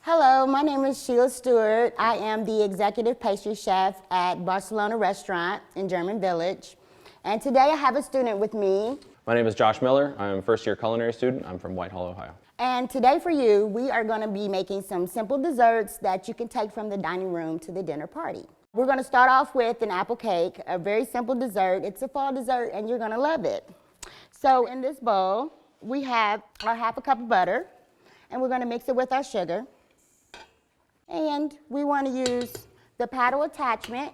Hello, my name is Sheila Stewart. I am the executive pastry chef at Barcelona restaurant in German Village. And today I have a student with me. My name is Josh Miller. I'm a first-year culinary student. I'm from Whitehall, Ohio. And today for you, we are going to be making some simple desserts that you can take from the dining room to the dinner party. We're going to start off with an apple cake, a very simple dessert. It's a fall dessert and you're going to love it. So in this bowl, we have our half a cup of butter, and we're going to mix it with our sugar. And we want to use the paddle attachment,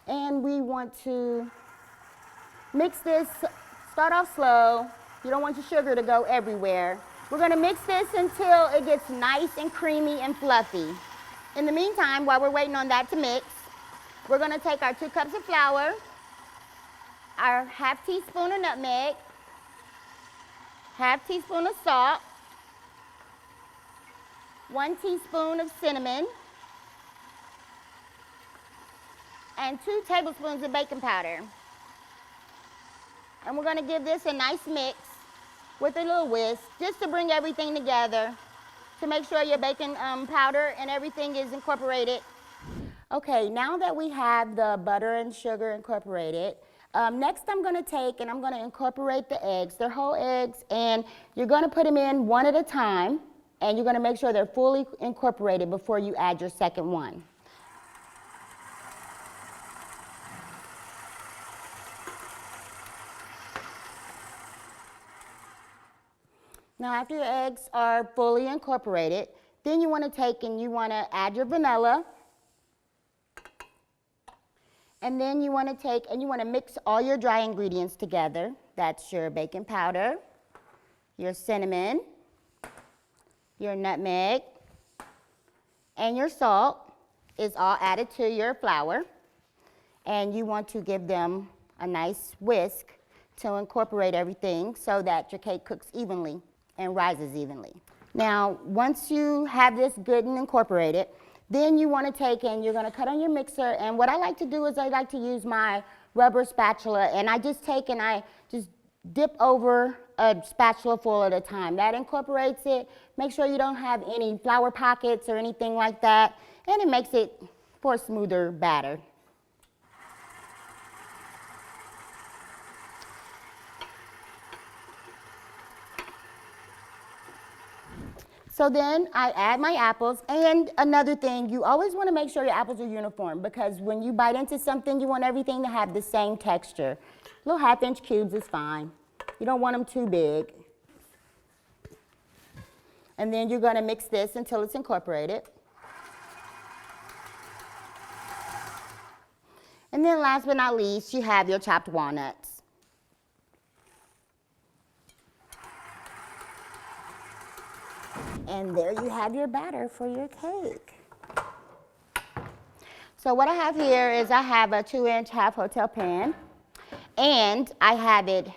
and we want to mix this, start off slow. You don't want your sugar to go everywhere. We're going to mix this until it gets nice and creamy and fluffy. In the meantime, while we're waiting on that to mix, we're going to take our 2 cups of flour, our half teaspoon of nutmeg, half teaspoon of salt, 1 teaspoon of cinnamon, and 2 tablespoons of baking powder. And we're going to give this a nice mix with a little whisk, just to bring everything together, to make sure your baking powder and everything is incorporated. Okay, now that we have the butter and sugar incorporated, next I'm going to take and I'm going to incorporate the eggs. They're whole eggs, and you're going to put them in one at a time. And you're going to make sure they're fully incorporated before you add your second one. Now after your eggs are fully incorporated, then you want to take and you want to add your vanilla. And then you want to take and you want to mix all your dry ingredients together. That's your baking powder, your cinnamon, your nutmeg, and your salt is all added to your flour. And you want to give them a nice whisk to incorporate everything so that your cake cooks evenly and rises evenly. Now, once you have this good and incorporated, then you want to take and you're going to cut on your mixer. And what I like to do is I like to use my rubber spatula, and I just take and I just dip over a spatula full at a time. That incorporates it. Make sure you don't have any flour pockets or anything like that, and it makes it for a smoother batter. So then I add my apples, and another thing, you always want to make sure your apples are uniform, because when you bite into something, you want everything to have the same texture. Little half-inch cubes is fine. You don't want them too big. And then you're going to mix this until it's incorporated. And then last but not least, you have your chopped walnuts. And there you have your batter for your cake. So what I have here is I have a 2-inch half hotel pan, and I have it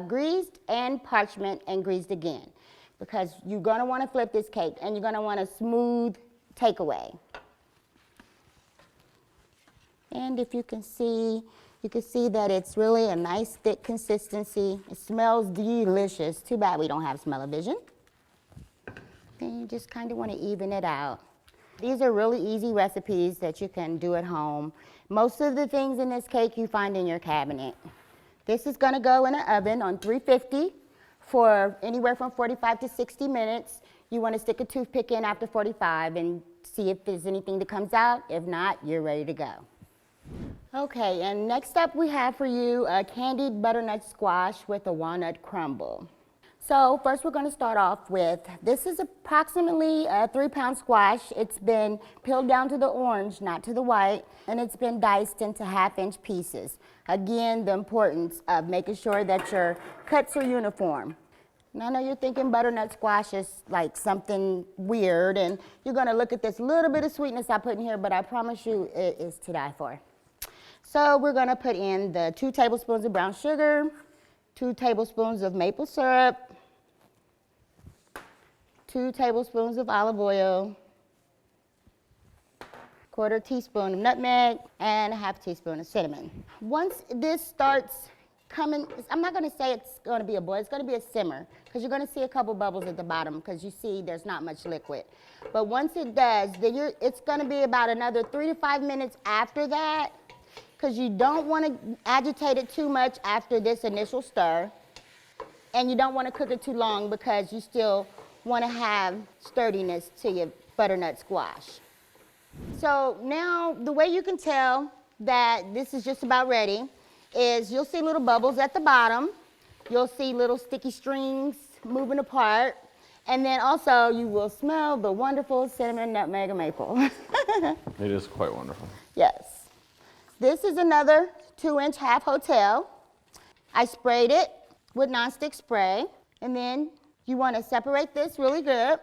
greased and parchment and greased again, because you're going to want to flip this cake and you're going to want a smooth takeaway. And if you can see that it's really a nice thick consistency. It smells delicious. Too bad we don't have smell-o-vision. Then you just kind of want to even it out. These are really easy recipes that you can do at home. Most of the things in this cake you find in your cabinet. This is going to go in an oven on 350 for anywhere from 45 to 60 minutes. You want to stick a toothpick in after 45 and see if there's anything that comes out. If not, you're ready to go. Okay, and next up we have for you a candied butternut squash with a walnut crumble. So first we're going to start off with, this is approximately a 3-pound squash. It's been peeled down to the orange, not to the white, and it's been diced into half-inch pieces. Again, the importance of making sure that your cuts are uniform. And I know you're thinking butternut squash is like something weird, and you're going to look at this little bit of sweetness I put in here, but I promise you it is to die for. So we're going to put in the 2 tablespoons of brown sugar, 2 tablespoons of maple syrup, 2 tablespoons of olive oil, 1/4 teaspoon of nutmeg, and a 1/2 teaspoon of cinnamon. Once this starts coming, I'm not going to say it's going to be a boil, it's going to be a simmer, because you're going to see a couple bubbles at the bottom because you see there's not much liquid. But once it does, then it's going to be about another 3 to 5 minutes after that, because you don't want to agitate it too much after this initial stir, and you don't want to cook it too long because you still want to have sturdiness to your butternut squash. So now the way you can tell that this is just about ready is you'll see little bubbles at the bottom. You'll see little sticky strings moving apart. And then also you will smell the wonderful cinnamon, nutmeg, and maple. It is quite wonderful. Yes. This is another 2-inch half hotel. I sprayed it with nonstick spray. And then you want to separate this really good.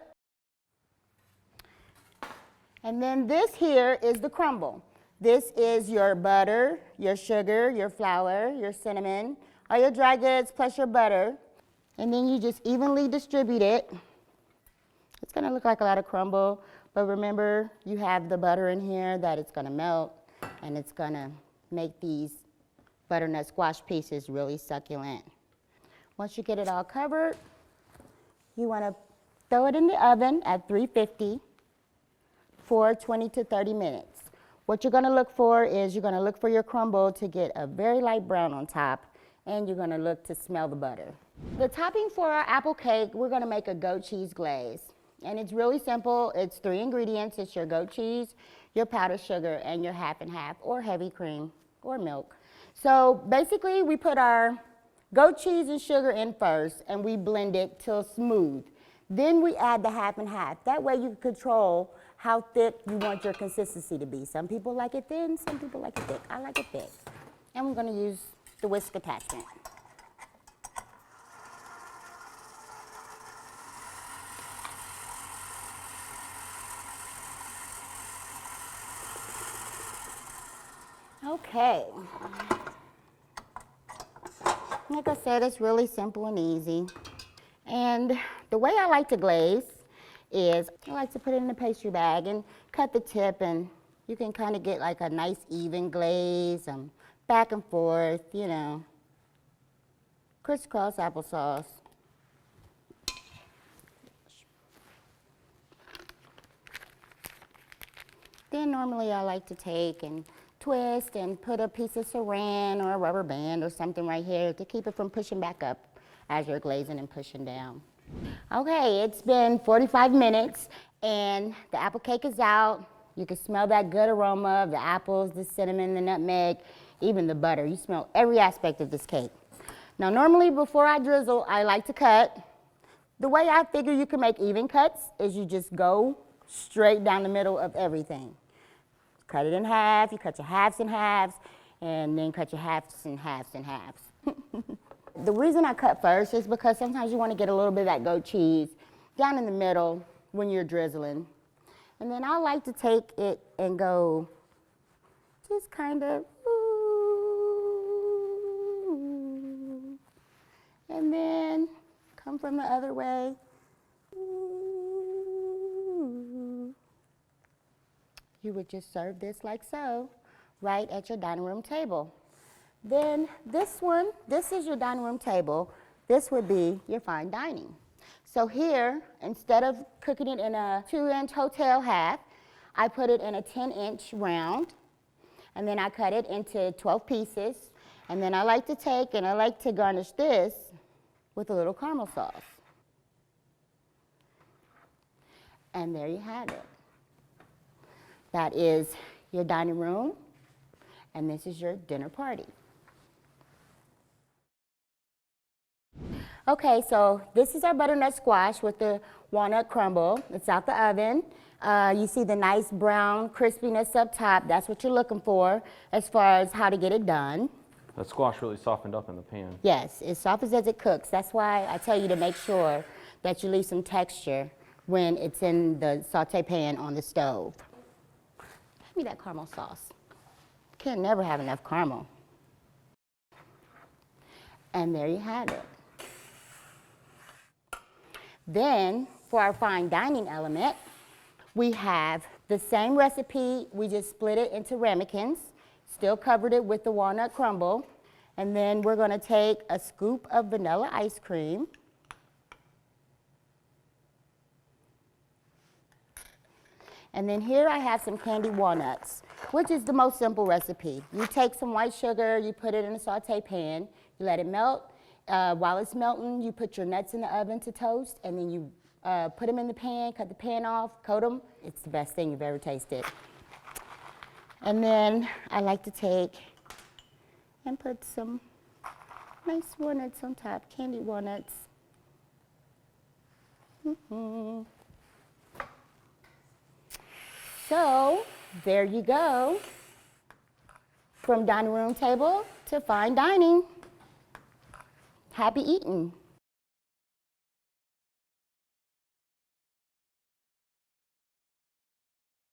And then this here is the crumble. This is your butter, your sugar, your flour, your cinnamon, all your dry goods plus your butter. And then you just evenly distribute it. It's going to look like a lot of crumble, but remember you have the butter in here that it's going to melt, and it's going to make these butternut squash pieces really succulent. Once you get it all covered, you want to throw it in the oven at 350 for 20 to 30 minutes. What you're going to look for is you're going to look for your crumble to get a very light brown on top, and you're going to look to smell the butter. The topping for our apple cake, we're going to make a goat cheese glaze. And it's really simple. It's 3 ingredients. It's your goat cheese, your powdered sugar, and your half and half or heavy cream or milk. So basically we put our goat cheese and sugar in first, and we blend it till smooth. Then we add the half and half. That way you can control how thick you want your consistency to be. Some people like it thin, some people like it thick. I like it thick. And we're going to use the whisk attachment. Okay. Like I said, it's really simple and easy. And the way I like to glaze is I like to put it in a pastry bag and cut the tip, and you can kind of get like a nice even glaze, back and forth, you know, crisscross applesauce. Then normally I like to take and twist and put a piece of saran or a rubber band or something right here to keep it from pushing back up as you're glazing and pushing down. Okay, it's been 45 minutes and the apple cake is out. You can smell that good aroma of the apples, the cinnamon, the nutmeg, even the butter. You smell every aspect of this cake. Now normally before I drizzle, I like to cut. The way I figure you can make even cuts is you just go straight down the middle of everything. Cut it in half, you cut your halves in halves, and then cut your halves in halves and halves. The reason I cut first is because sometimes you want to get a little bit of that goat cheese down in the middle when you're drizzling. And then I like to take it and go just kind of, ooh, and then come from the other way. Ooh. You would just serve this like so, right at your dining room table. Then this one, this is your dining room table. This would be your fine dining. So here, instead of cooking it in a 2-inch hotel half, I put it in a 10-inch round, and then I cut it into 12 pieces. And then I like to take and I like to garnish this with a little caramel sauce. And there you have it. That is your dining room, and this is your dinner party. Okay, so this is our butternut squash with the walnut crumble. It's out the oven. You see the nice brown crispiness up top. That's what you're looking for as far as how to get it done. That squash really softened up in the pan. Yes, it softens as it cooks. That's why I tell you to make sure that you leave some texture when it's in the saute pan on the stove. Give me that caramel sauce. Can't never have enough caramel. And there you have it. Then, for our fine dining element, we have the same recipe. We just split it into ramekins, still covered it with the walnut crumble, And then we're going to take a scoop of vanilla ice cream. And then here I have some candied walnuts, which is the most simple recipe. You take some white sugar, you put it in a saute pan, you let it melt. While it's melting, you put your nuts in the oven to toast, and then you put them in the pan, cut the pan off, coat them. It's the best thing you've ever tasted. And then I like to take and put some nice walnuts on top, candied walnuts. So, there you go. From dining room table to fine dining. Happy eating.